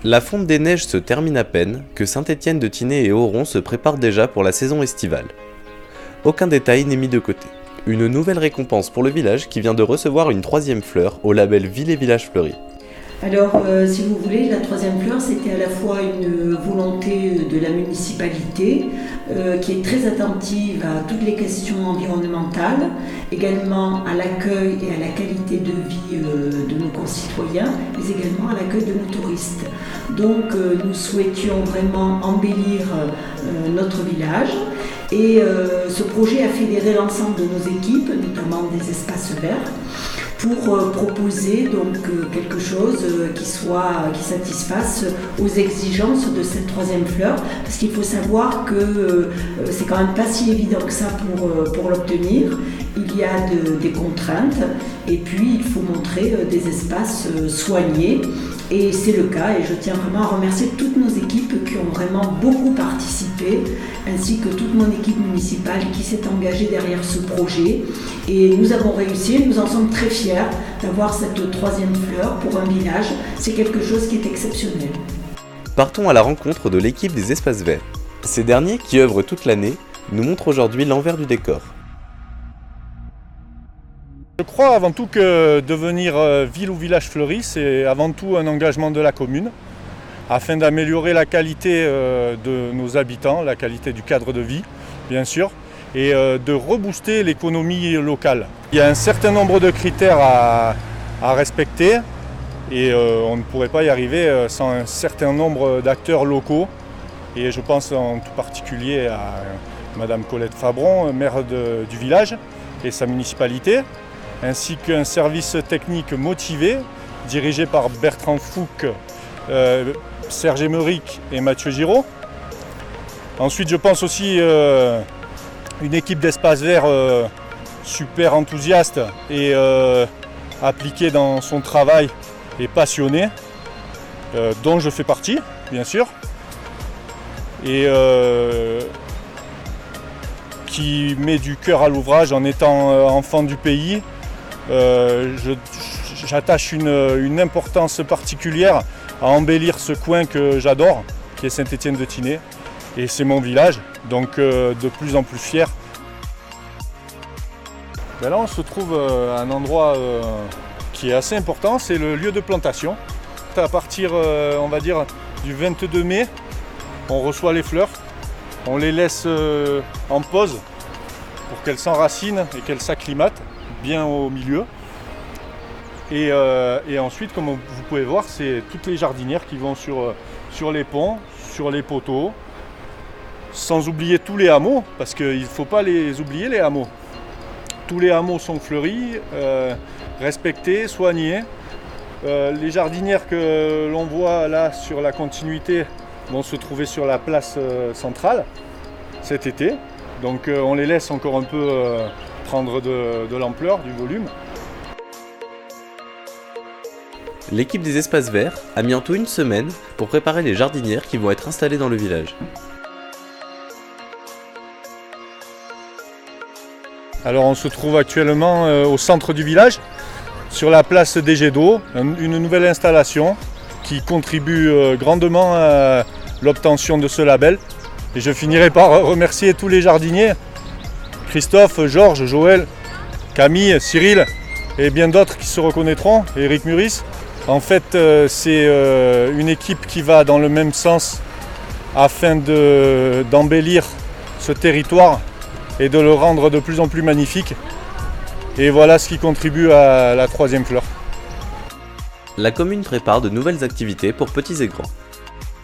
La fonte des neiges se termine à peine que Saint-Étienne-de-Tinée et Auron se préparent déjà pour la saison estivale. Aucun détail n'est mis de côté. Une nouvelle récompense pour le village qui vient de recevoir une 3e fleur au label Ville et Village Fleuris. Alors, si vous voulez, la 3e fleur, c'était à la fois une volonté de la municipalité qui est très attentive à toutes les questions environnementales, également à l'accueil et à la qualité de vie de nos concitoyens, mais également à l'accueil de nos touristes. Donc, nous souhaitions vraiment embellir notre village. Et ce projet a fédéré l'ensemble de nos équipes, notamment des espaces verts, pour proposer donc quelque chose qui satisfasse aux exigences de cette 3e fleur, parce qu'il faut savoir que c'est quand même pas si évident que ça pour l'obtenir. Il y a des contraintes et puis il faut montrer des espaces soignés. Et c'est le cas, et je tiens vraiment à remercier toutes nos équipes qui ont vraiment beaucoup participé, ainsi que toute mon équipe municipale qui s'est engagée derrière ce projet. Et nous avons réussi, nous en sommes très fiers d'avoir cette 3e fleur pour un village. C'est quelque chose qui est exceptionnel. Partons à la rencontre de l'équipe des espaces verts. Ces derniers, qui œuvrent toute l'année, nous montrent aujourd'hui l'envers du décor. Je crois avant tout que devenir ville ou village fleuri, c'est avant tout un engagement de la commune afin d'améliorer la qualité de nos habitants, la qualité du cadre de vie, bien sûr, et de rebooster l'économie locale. Il y a un certain nombre de critères à respecter et on ne pourrait pas y arriver sans un certain nombre d'acteurs locaux. Et je pense en tout particulier à Madame Colette Fabron, maire du village et sa municipalité, ainsi qu'un service technique motivé, dirigé par Bertrand Fouque, Serge Émeric et Mathieu Giraud. Ensuite, je pense aussi une équipe d'espace vert super enthousiaste et appliquée dans son travail et passionnée, dont je fais partie, bien sûr, et qui met du cœur à l'ouvrage en étant enfant du pays. J'attache une importance particulière à embellir ce coin que j'adore, qui est Saint-Étienne-de-Tinée. Et c'est mon village, donc de plus en plus fier. Ben là, on se trouve à un endroit qui est assez important, c'est le lieu de plantation. À partir, on va dire, du 22 mai, on reçoit les fleurs, on les laisse en pause pour qu'elles s'enracinent et qu'elles s'acclimatent bien au milieu. Et ensuite, comme vous pouvez voir, c'est toutes les jardinières qui vont sur les ponts, sur les poteaux, sans oublier tous les hameaux, parce qu'il ne faut pas les oublier, les hameaux. Tous les hameaux sont fleuris, respectés, soignés. Les jardinières que l'on voit là sur la continuité vont se trouver sur la place centrale cet été. Donc on les laisse encore un peu prendre de l'ampleur, du volume. L'équipe des espaces verts a mis en tout une semaine pour préparer les jardinières qui vont être installées dans le village. Alors on se trouve actuellement au centre du village, sur la place des Jets d'eau, une nouvelle installation qui contribue grandement à l'obtention de ce label. Et je finirai par remercier tous les jardiniers, Christophe, Georges, Joël, Camille, Cyril et bien d'autres qui se reconnaîtront, Eric Muris. En fait, c'est une équipe qui va dans le même sens afin d'embellir ce territoire et de le rendre de plus en plus magnifique. Et voilà ce qui contribue à la 3e fleur. La commune prépare de nouvelles activités pour petits et grands.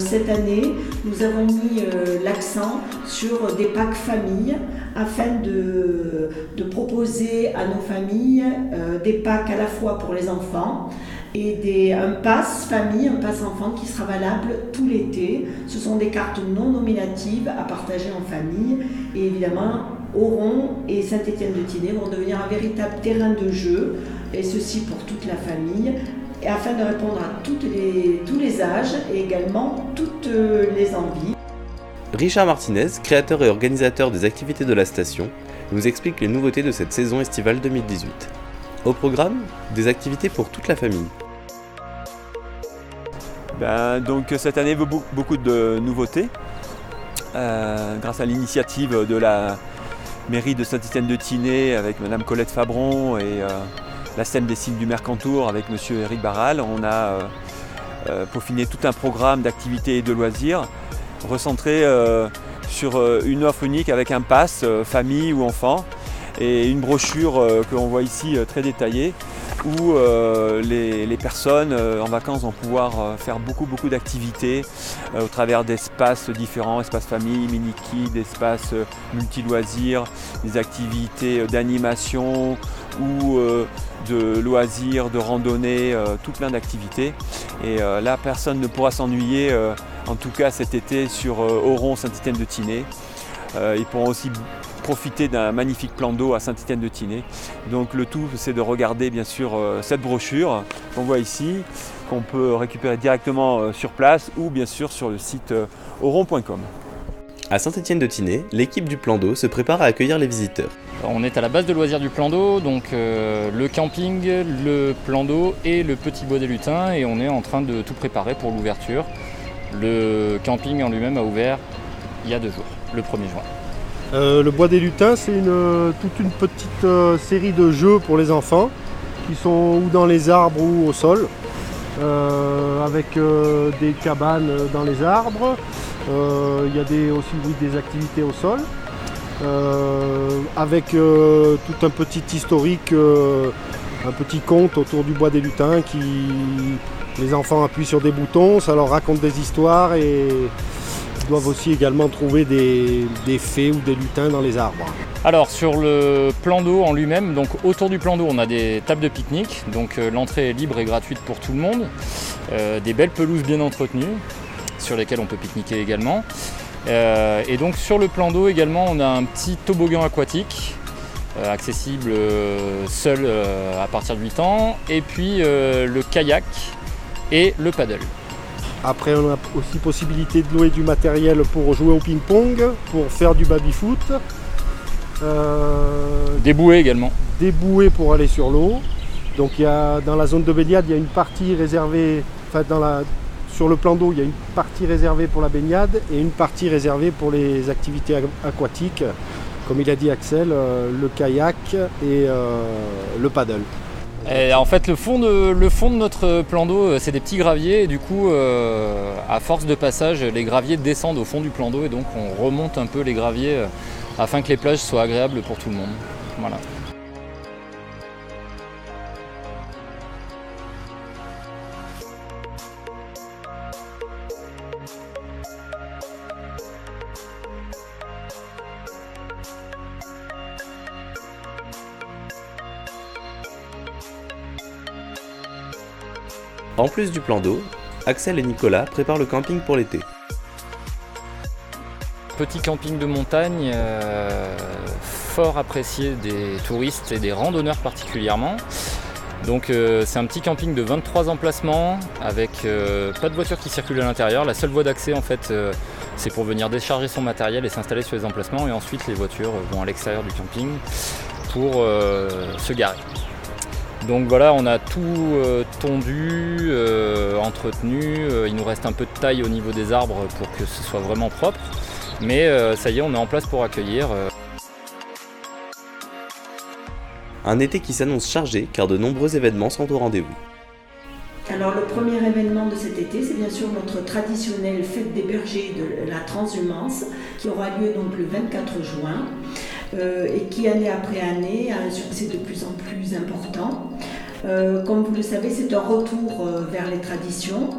Cette année, nous avons mis l'accent sur des packs familles afin de proposer à nos familles des packs à la fois pour les enfants et un pass famille, un pass enfant qui sera valable tout l'été. Ce sont des cartes non nominatives à partager en famille et évidemment Auron et Saint-Étienne-de-Tinée vont devenir un véritable terrain de jeu et ceci pour toute la famille. Et afin de répondre à tous les âges et également toutes les envies. Richard Martinez, créateur et organisateur des activités de la station, nous explique les nouveautés de cette saison estivale 2018. Au programme, des activités pour toute la famille. Donc cette année, beaucoup de nouveautés. Grâce à l'initiative de la mairie de Saint-Étienne-de-Tinée avec Madame Colette Fabron et la scène des Cygnes du Mercantour avec Monsieur Éric Barral, on a peaufiné tout un programme d'activités et de loisirs recentré sur une offre unique avec un pass famille ou enfant et une brochure que l'on voit ici très détaillée où les personnes en vacances vont pouvoir faire beaucoup d'activités au travers d'espaces différents, espaces famille, mini-kids, espaces multi-loisirs, des activités d'animation ou de loisirs, de randonnée, tout plein d'activités. Et là, personne ne pourra s'ennuyer, en tout cas cet été, sur Auron, Saint-Étienne-de-Tinée. Ils pourront aussi profiter d'un magnifique plan d'eau à Saint-Étienne-de-Tinée. Donc le tout, c'est de regarder bien sûr cette brochure qu'on voit ici, qu'on peut récupérer directement sur place ou bien sûr sur le site auron.com. À Saint-Étienne-de-Tinée, l'équipe du plan d'eau se prépare à accueillir les visiteurs. On est à la base de loisirs du plan d'eau, donc le camping, le plan d'eau et le petit bois des lutins, et on est en train de tout préparer pour l'ouverture. Le camping en lui-même a ouvert il y a 2 jours, le 1er juin. Le bois des lutins, c'est toute une petite série de jeux pour les enfants qui sont ou dans les arbres ou au sol, avec des cabanes dans les arbres. Il y a aussi des activités au sol, avec tout un petit historique, un petit conte autour du bois des lutins qui les enfants appuient sur des boutons, ça leur raconte des histoires et doivent aussi également trouver des fées ou des lutins dans les arbres. Alors sur le plan d'eau en lui-même, donc autour du plan d'eau on a des tables de pique-nique, donc l'entrée est libre et gratuite pour tout le monde, des belles pelouses bien entretenues sur lesquelles on peut pique-niquer également. Et donc sur le plan d'eau également on a un petit toboggan aquatique accessible seul à partir de 8 ans, et puis le kayak et le paddle. Après, on a aussi possibilité de louer du matériel pour jouer au ping-pong, pour faire du baby-foot. Des bouées également. Des bouées pour aller sur l'eau. Donc dans la zone de baignade, il y a une partie réservée, sur le plan d'eau, il y a une partie réservée pour la baignade et une partie réservée pour les activités aquatiques. Comme il a dit Axel, le kayak et le paddle. Et en fait, le fond de notre plan d'eau, c'est des petits graviers, et du coup, à force de passage, les graviers descendent au fond du plan d'eau, et donc on remonte un peu les graviers afin que les plages soient agréables pour tout le monde. Voilà. En plus du plan d'eau, Axel et Nicolas préparent le camping pour l'été. Petit camping de montagne, fort apprécié des touristes et des randonneurs particulièrement. Donc c'est un petit camping de 23 emplacements avec pas de voiture qui circule à l'intérieur. La seule voie d'accès en fait c'est pour venir décharger son matériel et s'installer sur les emplacements, et ensuite les voitures vont à l'extérieur du camping pour se garer. Donc voilà, on a tout tondu, entretenu, il nous reste un peu de taille au niveau des arbres pour que ce soit vraiment propre, mais ça y est, on est en place pour accueillir. Un été qui s'annonce chargé car de nombreux événements sont au rendez-vous. Alors le premier événement de cet été, c'est bien sûr notre traditionnelle fête des bergers de la transhumance qui aura lieu donc le 24 juin. Et qui année après année a un succès de plus en plus important. Comme vous le savez, c'est un retour vers les traditions.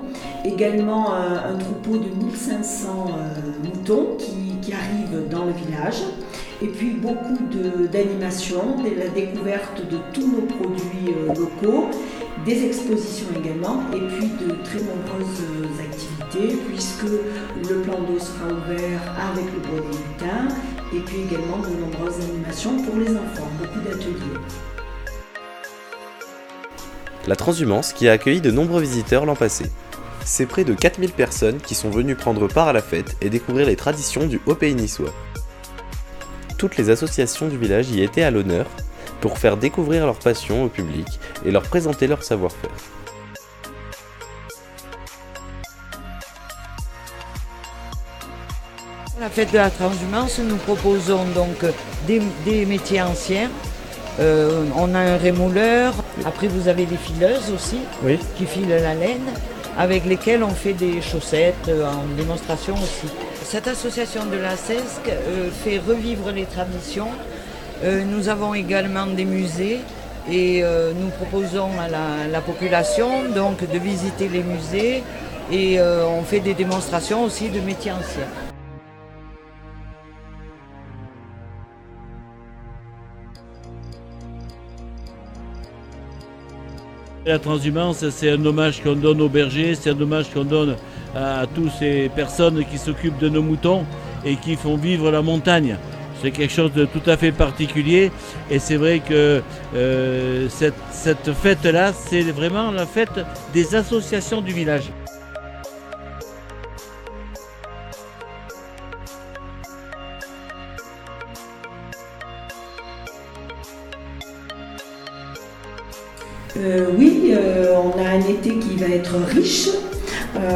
Également un troupeau de 1500 moutons qui arrivent dans le village. Et puis beaucoup d'animations, la découverte de tous nos produits locaux, des expositions également, et puis de très nombreuses activités, puisque le plan d'eau sera ouvert avec le bois des lutins, et puis également de nombreuses animations pour les enfants, beaucoup d'ateliers. La transhumance qui a accueilli de nombreux visiteurs l'an passé. C'est près de 4000 personnes qui sont venues prendre part à la fête et découvrir les traditions du haut pays niçois. Toutes les associations du village y étaient à l'honneur pour faire découvrir leur passion au public et leur présenter leur savoir-faire. À la fête de la transhumance, nous proposons donc des métiers anciens. On a un rémouleur, après vous avez des fileuses aussi, Oui. qui filent la laine, avec lesquelles on fait des chaussettes en démonstration aussi. Cette association de la CESC fait revivre les traditions. Nous avons également des musées et nous proposons à la population donc, de visiter les musées et on fait des démonstrations aussi de métiers anciens. La transhumance, c'est un hommage qu'on donne aux bergers, c'est un hommage qu'on donne à toutes ces personnes qui s'occupent de nos moutons et qui font vivre la montagne. C'est quelque chose de tout à fait particulier et c'est vrai que cette fête-là, c'est vraiment la fête des associations du village. Oui, on a un été qui va être riche.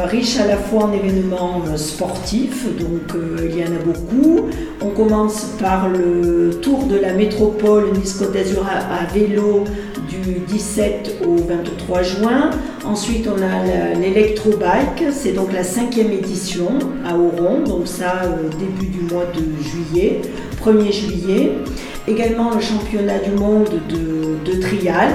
Riche à la fois en événements sportifs, donc il y en a beaucoup. On commence par le tour de la métropole Nice-Côte d'Azur à vélo du 17 au 23 juin. Ensuite, on a l'électrobike, c'est donc la 5e édition à Oron, donc ça début du mois de juillet, 1er juillet. Également le championnat du monde de trial,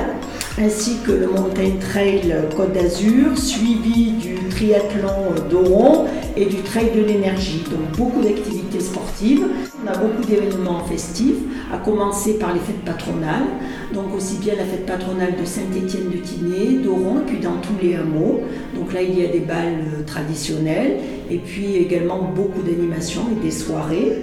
ainsi que le Mountain Trail Côte d'Azur, suivi du triathlon d'Oron et du Trail de l'énergie. Donc beaucoup d'activités sportives. On a beaucoup d'événements festifs, à commencer par les fêtes patronales. Donc aussi bien la fête patronale de Saint-Étienne-de-Tinée, d'Oron, puis dans tous les hameaux. Donc là, il y a des balles traditionnelles et puis également beaucoup d'animations et des soirées.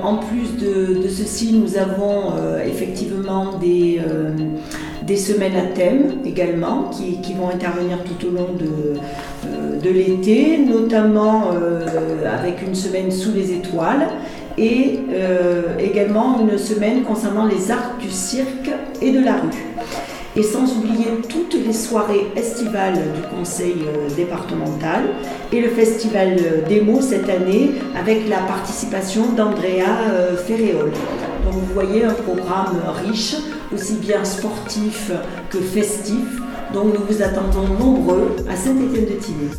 En plus de ceci, nous avons effectivement des semaines à thème également qui vont intervenir tout au long de l'été, notamment avec une semaine sous les étoiles et également une semaine concernant les arts du cirque et de la rue. Et sans oublier toutes les soirées estivales du conseil départemental et le festival des mots cette année avec la participation d'Andrea Ferréol. Donc vous voyez un programme riche, aussi bien sportif que festif. Donc nous vous attendons nombreux à Saint-Étienne-de-Tinée.